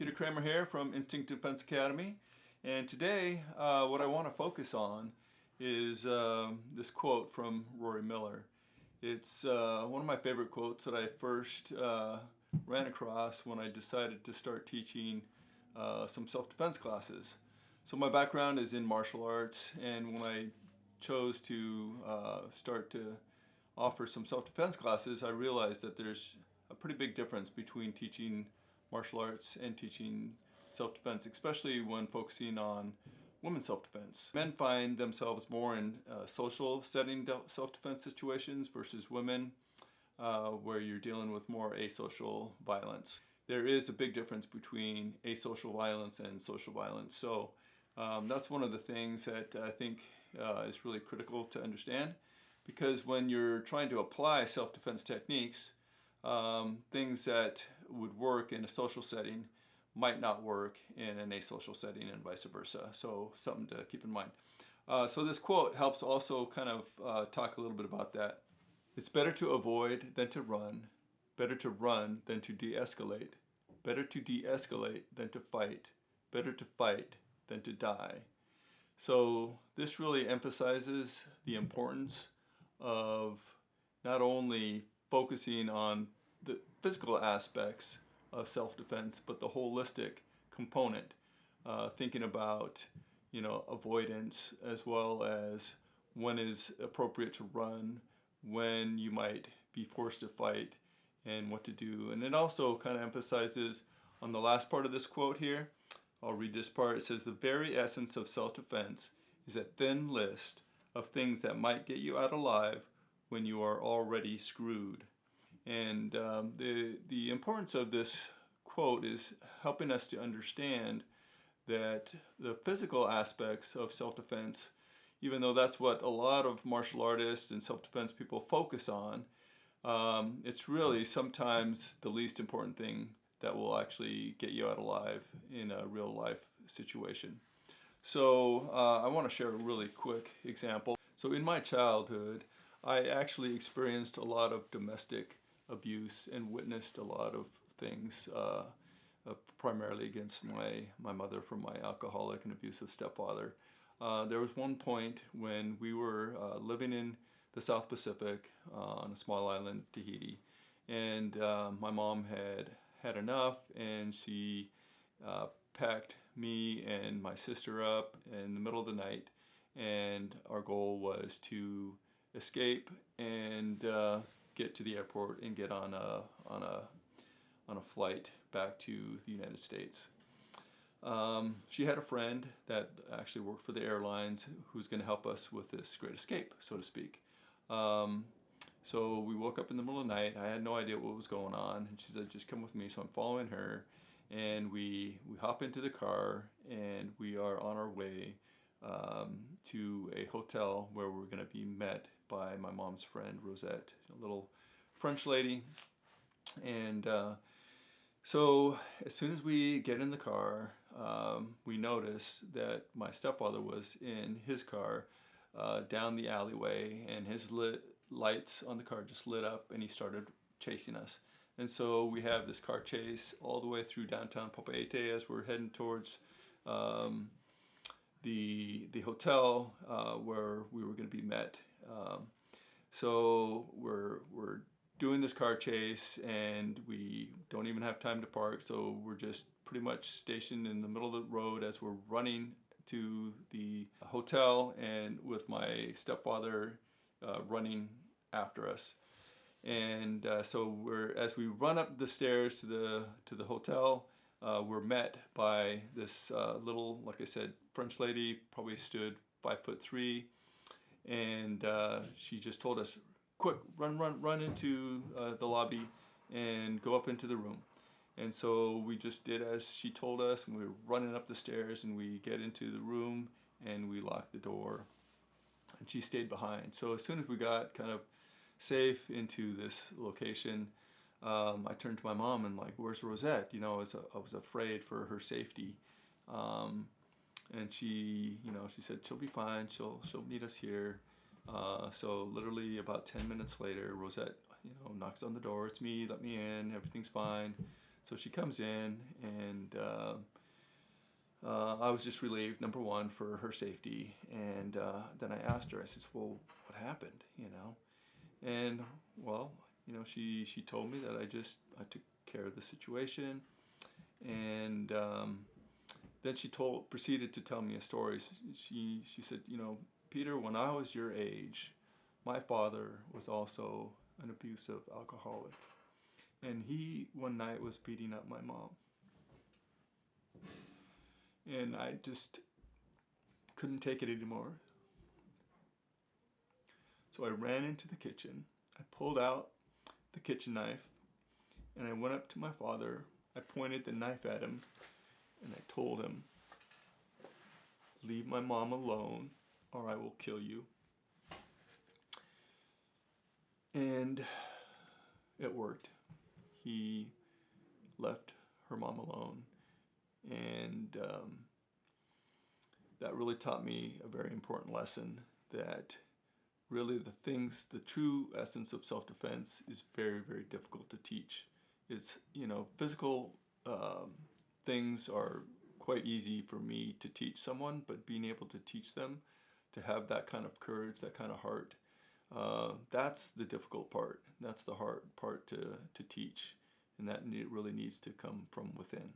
Peter Kramer here from Instinct Defense Academy, and today what I want to focus on is this quote from Rory Miller. It's one of my favorite quotes that I first ran across when I decided to start teaching some self-defense classes. So my background is in martial arts, and when I chose to start to offer some self-defense classes, I realized that there's a pretty big difference between teaching martial arts and teaching self-defense, especially when focusing on women's self-defense. Men find themselves more in social setting self-defense situations versus women where you're dealing with more asocial violence. There is a big difference between asocial violence and social violence. So that's one of the things that I think is really critical to understand, because when you're trying to apply self-defense techniques, things that would work in a social setting might not work in an asocial setting and vice versa. So something to keep in mind. So this quote helps also kind of talk a little bit about that. It's better to avoid than to run. Better to run than to de-escalate. Better to de-escalate than to fight. Better to fight than to die. So this really emphasizes the importance of not only focusing on the physical aspects of self-defense, but the holistic component, thinking about, avoidance, as well as when is appropriate to run, when you might be forced to fight, and what to do. And it also kind of emphasizes on the last part of this quote here. I'll read this part. It says, "The very essence of self-defense is a thin list of things that might get you out alive when you are already screwed." And the importance of this quote is helping us to understand that the physical aspects of self-defense, even though that's what a lot of martial artists and self-defense people focus on, it's really sometimes the least important thing that will actually get you out alive in a real life situation. So I want to share a really quick example. So in my childhood, I actually experienced a lot of domestic abuse and witnessed a lot of things, primarily against my mother from my alcoholic and abusive stepfather. There was one point when we were living in the South Pacific on a small island, Tahiti, and my mom had enough, and she packed me and my sister up in the middle of the night, and our goal was to escape and get to the airport and get on a flight back to the United States. She had a friend that actually worked for the airlines who was going to help us with this great escape, so to speak. So we woke up in the middle of the night. I had no idea what was going on, and she said, "Just come with me." So I'm following her, and we hop into the car, and we are on our way to a hotel where we're going to be met by my mom's friend Rosette, a little French lady. And so as soon as we get in the car, we notice that my stepfather was in his car down the alleyway, and his lights on the car just lit up, and he started chasing us. And so we have this car chase all the way through downtown Papeete as we're heading towards the hotel where we were going to be met. So we're doing this car chase, and we don't even have time to park, so we're just pretty much stationed in the middle of the road as we're running to the hotel, and with my stepfather running after us. And so as we run up the stairs to the hotel, we're met by this little, like I said, French lady, probably stood 5'3", and she just told us, "Quick, run into the lobby and go up into the room." And so we just did as she told us, and we were running up the stairs, and we get into the room, and we locked the door, and she stayed behind. So as soon as we got kind of safe into this location, I turned to my mom and like, "Where's Rosette?" I was afraid for her safety. And she said, "She'll be fine. She'll meet us here." So literally about 10 minutes later, Rosette, knocks on the door. "It's me. Let me in. Everything's fine." So she comes in, and I was just relieved, number one, for her safety. And then I asked her, I said, well, what happened, you know? And, well, you know, she told me that I took care of the situation. And then she proceeded to tell me a story. She said, you know, Peter, when I was your age, my father was also an abusive alcoholic. And he, one night, was beating up my mom. And I just couldn't take it anymore. So I ran into the kitchen. I pulled out the kitchen knife, and I went up to my father. I pointed the knife at him, and I told him, leave my mom alone, or I will kill you. And it worked. He left her mom alone, and that really taught me a very important lesson, that really the true essence of self-defense is very, very difficult to teach. It's, you know, physical things are quite easy for me to teach someone, but being able to teach them to have that kind of courage, that kind of heart, that's the difficult part. That's the hard part to teach, and that really needs to come from within.